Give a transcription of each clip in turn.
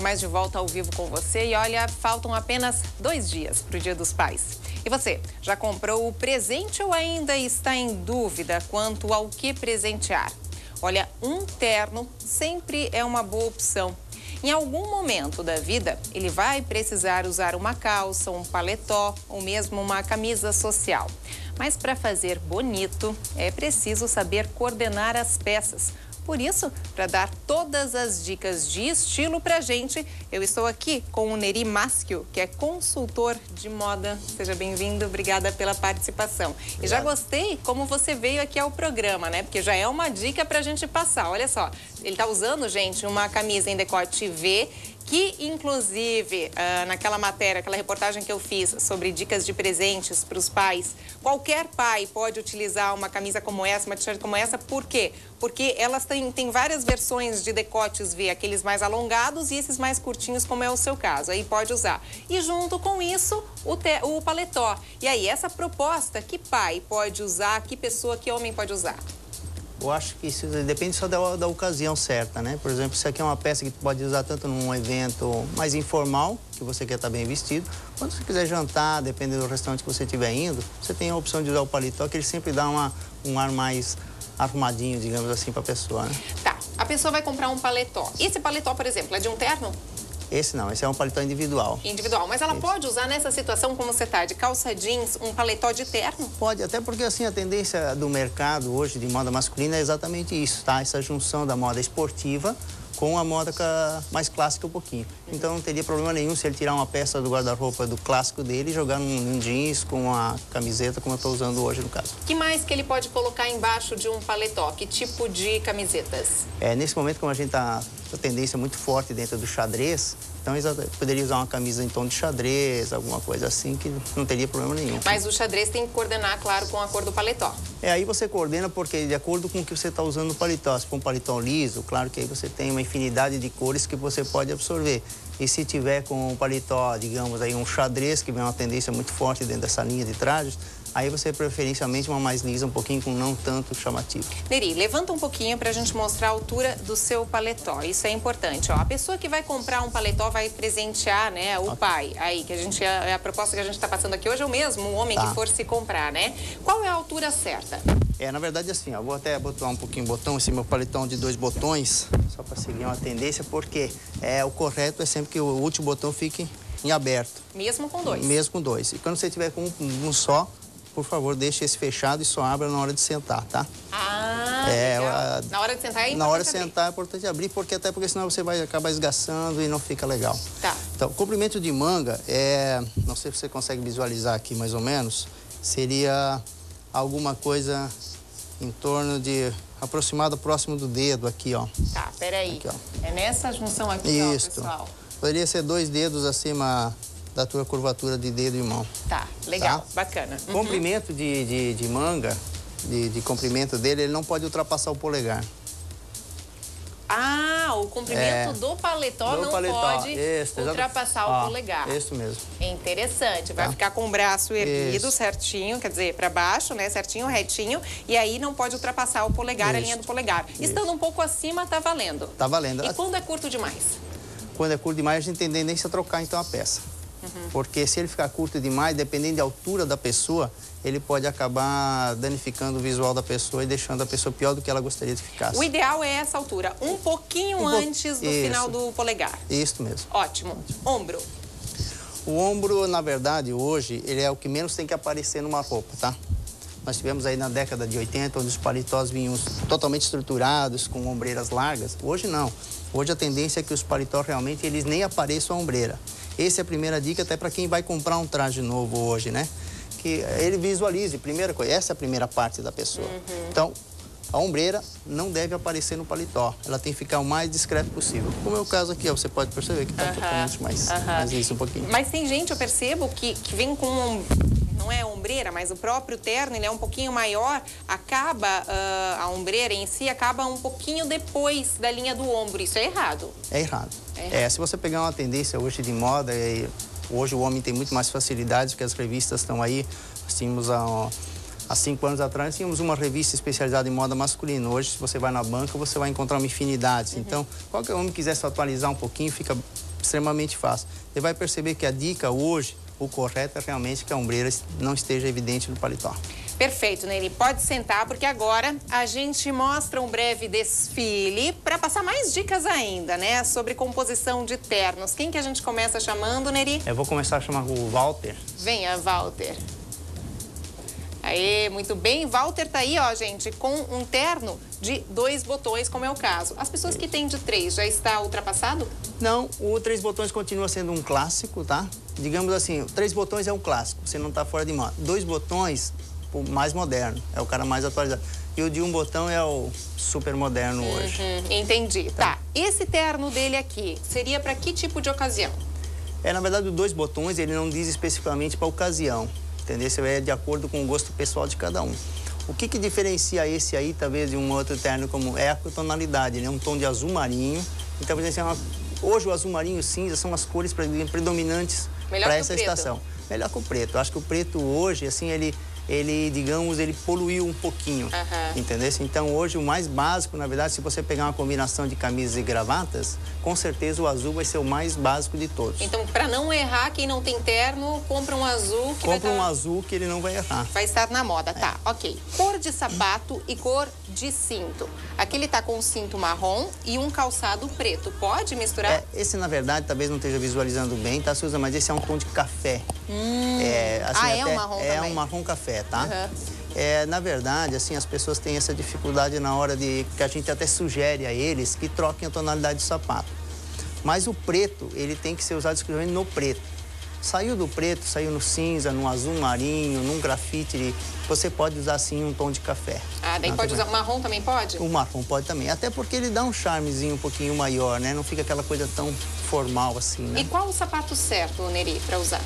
Mais de volta ao vivo com você. E olha, faltam apenas 2 dias para o Dia dos Pais. E você, já comprou o presente ou ainda está em dúvida quanto ao que presentear? Olha, um terno sempre é uma boa opção. Em algum momento da vida, ele vai precisar usar uma calça, um paletó ou mesmo uma camisa social. Mas para fazer bonito, é preciso saber coordenar as peças. Por isso, para dar todas as dicas de estilo pra gente, eu estou aqui com o Neri Maschio, que é consultor de moda. Seja bem-vindo, obrigada pela participação. Obrigado. E já gostei como você veio aqui ao programa, né? Porque já é uma dica pra gente passar. Olha só, ele tá usando, gente, uma camisa em decote V, que, inclusive, naquela matéria, aquela reportagem que eu fiz sobre dicas de presentes para os pais, qualquer pai pode utilizar uma camisa como essa, uma t-shirt como essa. Por quê? Porque elas têm várias versões de decotes V, aqueles mais alongados e esses mais curtinhos, como é o seu caso. Aí pode usar. E junto com isso, o paletó. E aí, essa proposta, que pai pode usar, que pessoa, que homem pode usar? Eu acho que isso depende só da ocasião certa, né? Por exemplo, isso aqui é uma peça que tu pode usar tanto num evento mais informal, que você quer estar bem vestido, quando você quiser jantar, dependendo do restaurante que você estiver indo, você tem a opção de usar o paletó, que ele sempre dá um ar mais arrumadinho, digamos assim, para a pessoa, né? Tá, a pessoa vai comprar um paletó. Esse paletó, por exemplo, é de um terno? Esse não, esse é um paletó individual. Individual, mas ela Isso. Pode usar nessa situação como você está, de calça jeans, um paletó de terno? Pode, até porque assim a tendência do mercado hoje de moda masculina é exatamente isso, tá? Essa junção da moda esportiva com a moda mais clássica um pouquinho. Então não teria problema nenhum se ele tirar uma peça do guarda-roupa do clássico dele e jogar num jeans com uma camiseta, como eu estou usando hoje no caso. Que mais que ele pode colocar embaixo de um paletó? Que tipo de camisetas? Nesse momento, como a gente está com a tendência muito forte dentro do xadrez, então poderia usar uma camisa em tom de xadrez, alguma coisa assim, que não teria problema nenhum. Mas o xadrez tem que coordenar, claro, com a cor do paletó. Aí você coordena porque de acordo com o que você está usando no paletó. Se for um paletó liso, claro que aí você tem uma infinidade de cores que você pode absorver. E se tiver com um paletó, digamos, aí um xadrez, que vem uma tendência muito forte dentro dessa linha de trajes, aí você preferencialmente uma mais lisa, um pouquinho com não tanto chamativo. Neri, levanta um pouquinho para a gente mostrar a altura do seu paletó. Isso é importante. Ó, a pessoa que vai comprar um paletó vai presentear, né, o pai. Aí, que a proposta que a gente está passando aqui hoje é o mesmo, o homem que for se comprar, né? Qual é a altura certa? Na verdade, assim, ó, vou até botar um pouquinho o botão, esse meu paletão de 2 botões, só para seguir uma tendência, porque o correto é sempre que o último botão fique em aberto. Mesmo com 2? Mesmo com 2. E quando você tiver com um só, por favor, deixe esse fechado e só abra na hora de sentar, tá? Legal. Na hora de sentar é importante Na hora de sentar é importante abrir, até porque senão você vai acabar esgaçando e não fica legal. Tá. Então, comprimento de manga não sei se você consegue visualizar aqui mais ou menos, seria alguma coisa em torno de aproximado próximo do dedo aqui, ó. Tá, peraí. Aqui, ó. É nessa junção aqui, Isso. ó, pessoal. Poderia ser 2 dedos acima da tua curvatura de dedo e mão. Tá, legal, tá? Bacana. Comprimento de manga, de comprimento dele, ele não pode ultrapassar o polegar. O comprimento do paletó não pode ultrapassar o polegar. Isso mesmo. Interessante. Vai ficar com o braço erguido certinho, quer dizer, para baixo, né? Certinho, retinho. E aí não pode ultrapassar o polegar, a linha do polegar. Estando um pouco acima, tá valendo. Tá valendo. E quando é curto demais? Quando é curto demais, a gente tem tendência a trocar então a peça. Porque se ele ficar curto demais, dependendo da altura da pessoa, ele pode acabar danificando o visual da pessoa e deixando a pessoa pior do que ela gostaria de ficar. O ideal é essa altura, um pouquinho antes do final do polegar. Isso mesmo. Ótimo. Ombro. O ombro, na verdade, hoje, ele é o que menos tem que aparecer numa roupa, tá? Nós tivemos aí na década de 80, onde os paletós vinham totalmente estruturados, com ombreiras largas. Hoje não. Hoje a tendência é que os paletós realmente eles nem apareçam a ombreira. Essa é a primeira dica até para quem vai comprar um traje novo hoje, né? Que ele visualize, primeira coisa, essa é a primeira parte da pessoa. Então, a ombreira não deve aparecer no paletó. Ela tem que ficar o mais discreto possível. Como é o caso aqui, ó, você pode perceber que está totalmente mais liso um pouquinho. Mas tem gente, eu percebo, que vem com não é a ombreira, mas o próprio terno, ele é um pouquinho maior, a ombreira em si acaba um pouquinho depois da linha do ombro. Isso é errado. É errado. Se você pegar uma tendência hoje de moda, hoje o homem tem muito mais facilidades, porque as revistas estão aí. Nós tínhamos Há 5 anos atrás tínhamos uma revista especializada em moda masculina. Hoje, se você vai na banca, você vai encontrar uma infinidade. Então, qualquer homem que quiser se atualizar um pouquinho, fica extremamente fácil. Você vai perceber que a dica hoje, o correto é realmente que a ombreira não esteja evidente no paletó. Perfeito, Neri. Pode sentar, porque agora a gente mostra um breve desfile para passar mais dicas ainda, né? Sobre composição de ternos. Quem que a gente começa chamando, Neri? Eu vou começar a chamar o Walter. Venha, Walter. Aê, muito bem. Walter tá aí, ó, gente, com um terno de 2 botões, como é o caso. As pessoas que têm de 3, já está ultrapassado? Não, o 3 botões continua sendo um clássico, tá? Digamos assim, 3 botões é um clássico, você não tá fora de moda. 2 botões, o mais moderno, é o cara mais atualizado. E o de 1 botão é o super moderno hoje. Entendi. Tá. Esse terno dele aqui, seria para que tipo de ocasião? Na verdade, o 2 botões, ele não diz especificamente para ocasião. Entendeu? Isso é de acordo com o gosto pessoal de cada um. O que diferencia esse aí, talvez, de um outro terno como é a tonalidade, né? Um tom de azul marinho. Então, por exemplo, hoje o azul marinho e o cinza são as cores predominantes para essa estação. Melhor que o preto. Eu acho que o preto hoje, assim, ele digamos, ele poluiu um pouquinho, entendeu? Então, hoje, o mais básico, na verdade, se você pegar uma combinação de camisas e gravatas, com certeza o azul vai ser o mais básico de todos. Então, para não errar, quem não tem terno, compra um azul. Compra um azul que ele não vai errar. Vai estar na moda, tá, ok. Cor de sapato e cor de cinto. Aqui ele tá com um cinto marrom e um calçado preto. Pode misturar? Esse, na verdade, talvez não esteja visualizando bem, tá, Suza? Mas esse é um tom de café. Assim, é um marrom também? É um marrom café, tá? Na verdade, assim, as pessoas têm essa dificuldade na hora de... que a gente até sugere a eles que troquem a tonalidade de sapato. Mas o preto, ele tem que ser usado exclusivamente no preto. Saiu do preto, saiu no cinza, no azul marinho, num grafite, você pode usar, sim, um tom de café. Daí pode usar... O marrom também pode? O marrom pode também, até porque ele dá um charmezinho um pouquinho maior, né? Não fica aquela coisa tão formal assim, né? E qual o sapato certo, Neri, para usar?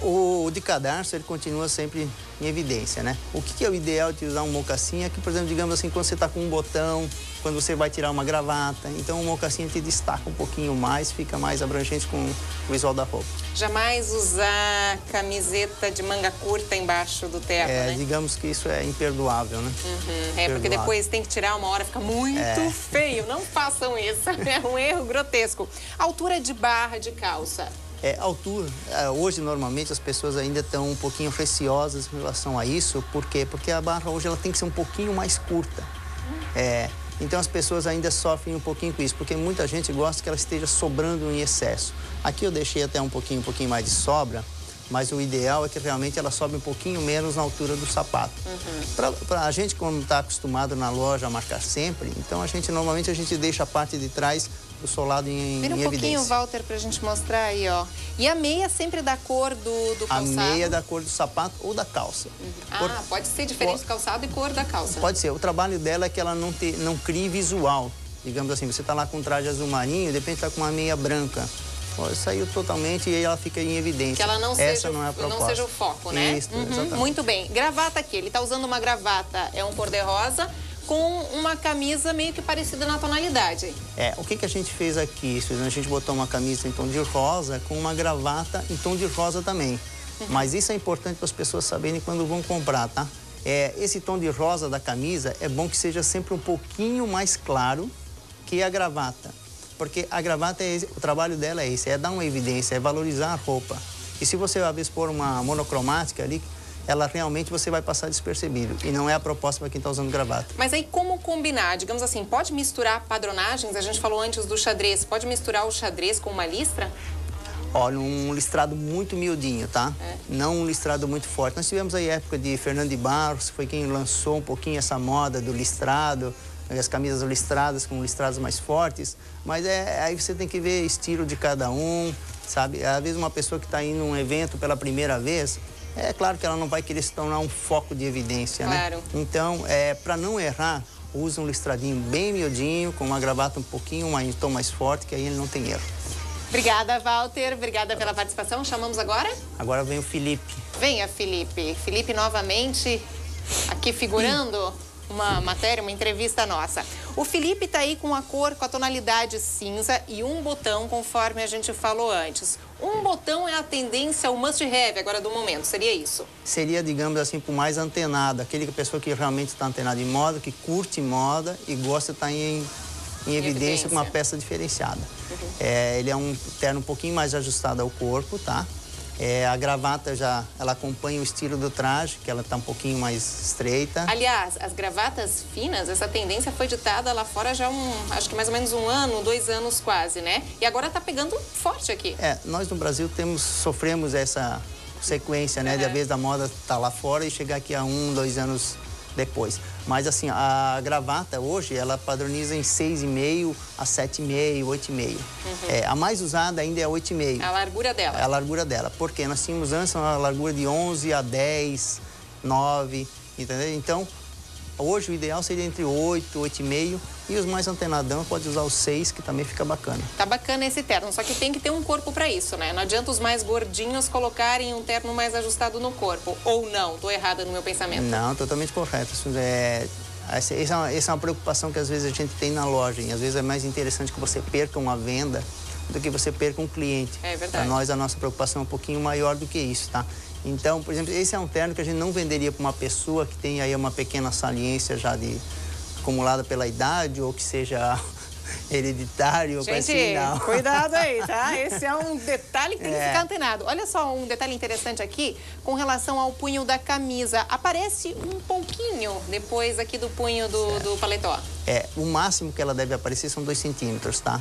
O de cadarço, ele continua sempre em evidência, né? O que é o ideal de usar um mocassim é que, por exemplo, digamos assim, quando você está com um botão, quando você vai tirar uma gravata, então o mocassim te destaca um pouquinho mais, fica mais abrangente com o visual da roupa. Jamais usar camiseta de manga curta embaixo do terno, né? Digamos que isso é imperdoável, né? Porque depois tem que tirar uma hora, fica muito feio. Não façam isso, é um erro grotesco. Altura de barra de calça. Altura. Hoje, normalmente, as pessoas ainda estão um pouquinho receosas em relação a isso. Por quê? Porque a barra hoje ela tem que ser um pouquinho mais curta. Então, as pessoas ainda sofrem um pouquinho com isso, porque muita gente gosta que ela esteja sobrando em excesso. Aqui eu deixei até um pouquinho mais de sobra, mas o ideal é que realmente ela sobe um pouquinho menos na altura do sapato. Para a gente, como está acostumado na loja a marcar sempre, então normalmente a gente deixa a parte de trás do solado em Vira um evidência. Pouquinho, Walter, pra gente mostrar aí, ó. E a meia sempre da cor do calçado? A meia da cor do sapato ou da calça. Pode ser diferente do calçado e cor da calça. Pode ser. O trabalho dela é que ela não crie visual. Digamos assim, você está lá com um traje azul marinho, de repente está com uma meia branca. Saiu totalmente e aí ela fica em evidência. Que ela não seja o foco, né? Isso, exatamente. Muito bem. Gravata aqui. Ele está usando uma gravata, é um cor-de-rosa, com uma camisa meio que parecida na tonalidade. O que a gente fez aqui? A gente botou uma camisa em tom de rosa com uma gravata em tom de rosa também. Mas isso é importante para as pessoas saberem quando vão comprar, tá? Esse tom de rosa da camisa é bom que seja sempre um pouquinho mais claro que a gravata. Porque a gravata, o trabalho dela é esse, é dar uma evidência, é valorizar a roupa. E se você, às vezes, pôr uma monocromática ali, ela realmente você vai passar despercebido. E não é a proposta para quem está usando gravata. Mas aí como combinar? Digamos assim, pode misturar padronagens? A gente falou antes do xadrez. Pode misturar o xadrez com uma listra? Olha, um listrado muito miudinho, tá? Não um listrado muito forte. Nós tivemos aí a época de Fernando de Barros, foi quem lançou um pouquinho essa moda do listrado, as camisas listradas com listrados mais fortes. Mas aí você tem que ver estilo de cada um, sabe? Às vezes uma pessoa que está indo num evento pela primeira vez, é claro que ela não vai querer se tornar um foco de evidência, claro, né? Então, para não errar, usa um listradinho bem miudinho, com uma gravata um pouquinho um tom mais forte, que aí ele não tem erro. Obrigada, Walter. Obrigada pela participação. Chamamos agora? Agora vem o Felipe. Venha, Felipe. Felipe novamente aqui figurando. uma matéria, uma entrevista nossa. O Felipe tá aí com a cor, com a tonalidade cinza e um botão, conforme a gente falou antes. Um botão é a tendência, o must-have agora do momento, seria isso? Seria, digamos assim, para o mais antenado, aquele pessoa que realmente está antenada em moda, que curte moda e gosta de estar em evidência com uma peça diferenciada. Ele é um terno um pouquinho mais ajustado ao corpo, tá? A gravata ela acompanha o estilo do traje, que ela está um pouquinho mais estreita. Aliás, as gravatas finas, essa tendência foi ditada lá fora já acho que mais ou menos 1 ano, 2 anos quase, né? E agora está pegando forte aqui. Nós no Brasil sofremos essa sequência, né? De a vez da moda estar lá fora e chegar aqui a 1, 2 anos depois. Mas assim, a gravata hoje, ela padroniza em 6,5 a 7,5, 8,5. A mais usada ainda é a 8,5. A largura dela. É a largura dela. Porque nós tínhamos antes uma largura de 11 a 10, 9, entendeu? Então, hoje o ideal seria entre 8, 8,5 e os mais antenadão pode usar o 6, que também fica bacana. Tá bacana esse terno, só que tem que ter um corpo para isso, né? Não adianta os mais gordinhos colocarem um terno mais ajustado no corpo. Ou não? Tô errada no meu pensamento. Não, totalmente correto. Essa é uma preocupação que às vezes a gente tem na loja. E às vezes é mais interessante que você perca uma venda do que você perca um cliente. É verdade. Para nós, a nossa preocupação é um pouquinho maior do que isso, tá? Então, por exemplo, esse é um terno que a gente não venderia para uma pessoa que tem aí uma pequena saliência já acumulada pela idade ou que seja hereditário. Gente, assim, não. Cuidado aí, tá? Esse é um detalhe que tem que ficar antenado. Olha só um detalhe interessante aqui com relação ao punho da camisa. Aparece um pouquinho depois aqui do punho do paletó. O máximo que ela deve aparecer são 2 centímetros, tá?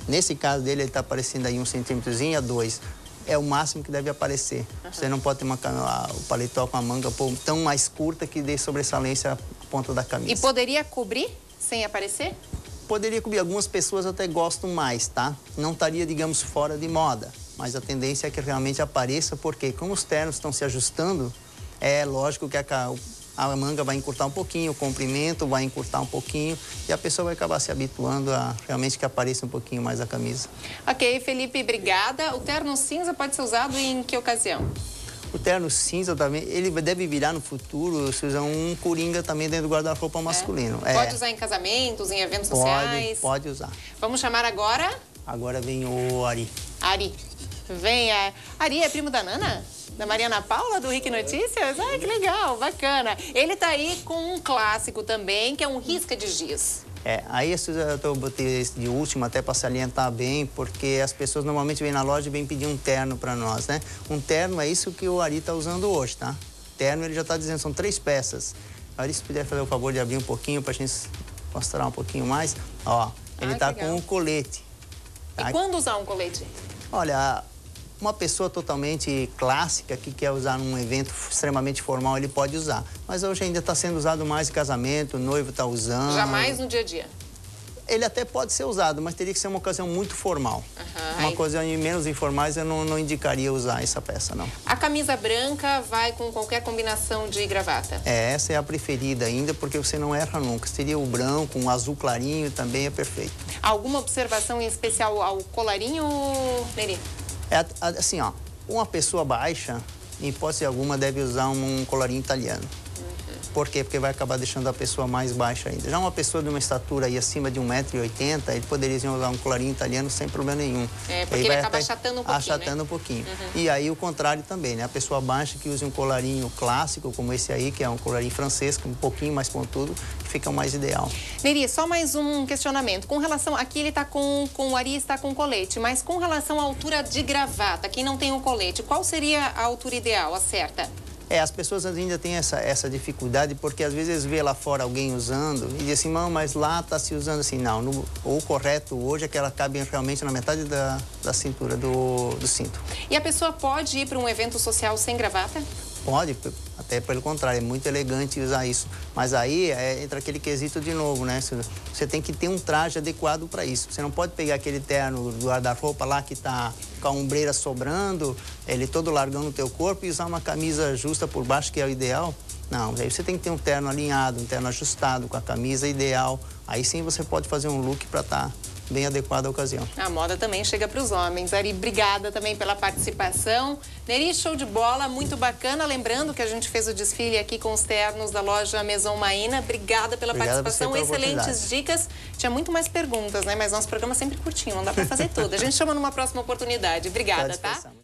Nesse caso dele, ele está aparecendo aí 1 centímetrozinho a 2. É o máximo que deve aparecer. Você não pode ter o paletó com a manga tão mais curta que dê sobressalência à ponta da camisa. E poderia cobrir sem aparecer? Poderia cobrir. Algumas pessoas até gostam mais, tá? Não estaria, digamos, fora de moda. Mas a tendência é que realmente apareça, porque como os ternos estão se ajustando, é lógico que a manga vai encurtar um pouquinho, o comprimento vai encurtar um pouquinho e a pessoa vai acabar se habituando a realmente que apareça um pouquinho mais a camisa. Ok, Felipe, obrigada. O terno cinza pode ser usado em que ocasião? O terno cinza também, ele deve virar no futuro, se usar um coringa também dentro do guarda-roupa masculino. Pode usar em casamentos, em eventos sociais? Pode usar. Vamos chamar agora? Agora vem o Ari. Ari. Vem Ari é primo da Nana? Da Mariana Paula, do Rick Notícias? Ah, que legal, bacana. Ele tá aí com um clássico também, que é um risca de giz. Aí eu botei esse de último até para salientar bem, porque as pessoas normalmente vêm na loja e vêm pedir um terno para nós, né? Um terno é isso que o Ari está usando hoje, tá? Terno, ele já está dizendo, são 3 peças. Ari, se puder fazer o favor de abrir um pouquinho para a gente mostrar um pouquinho mais. Ó, ele está com um colete. Tá? E quando usar um colete? Olha, uma pessoa totalmente clássica que quer usar num evento extremamente formal, ele pode usar. Mas hoje ainda está sendo usado mais em casamento, o noivo está usando. Jamais no dia a dia? Ele até pode ser usado, mas teria que ser uma ocasião muito formal. Uma ocasião menos informais, eu não indicaria usar essa peça, não. A camisa branca vai com qualquer combinação de gravata? Essa é a preferida ainda, porque você não erra nunca. Seria o branco, um azul clarinho, também é perfeito. Alguma observação em especial ao colarinho, Neri? Assim, ó, uma pessoa baixa, em hipótese alguma, deve usar um colarinho italiano. Por quê? Porque vai acabar deixando a pessoa mais baixa ainda. Já uma pessoa de uma estatura aí acima de 1,80 m, ele poderia usar um colarinho italiano sem problema nenhum. Porque ele acaba achatando um pouquinho, achatando um pouquinho. E aí o contrário também, né? A pessoa baixa que use um colarinho clássico, como esse aí, que é um colarinho francês, um pouquinho mais pontudo, fica o mais ideal. Neri, só mais um questionamento. Com relação, aqui ele está o Ari está com colete, mas com relação à altura de gravata, quem não tem o colete, qual seria a altura ideal, a certa? As pessoas ainda têm essa dificuldade, porque às vezes eles vê lá fora alguém usando e dizem assim, não, mas lá está se usando assim. Não, o correto hoje é que ela cabe realmente na metade da cintura do cinto. E a pessoa pode ir para um evento social sem gravata? Pode, até pelo contrário, é muito elegante usar isso. Mas aí entra aquele quesito de novo, né? Você tem que ter um traje adequado para isso. Você não pode pegar aquele terno do guarda-roupa lá que está com a ombreira sobrando, ele todo largando o teu corpo e usar uma camisa justa por baixo, que é o ideal. Não, aí você tem que ter um terno alinhado, um terno ajustado com a camisa ideal. Aí sim você pode fazer um look para estar bem adequado à ocasião. A moda também chega para os homens. Ari, obrigada também pela participação. Neri, show de bola, muito bacana. Lembrando que a gente fez o desfile aqui com os ternos da loja Maison Maína. Obrigada pela participação, excelentes dicas. Tinha muito mais perguntas, né? Mas nosso programa é sempre curtinho, não dá para fazer tudo. A gente chama numa próxima oportunidade. Obrigada, tá?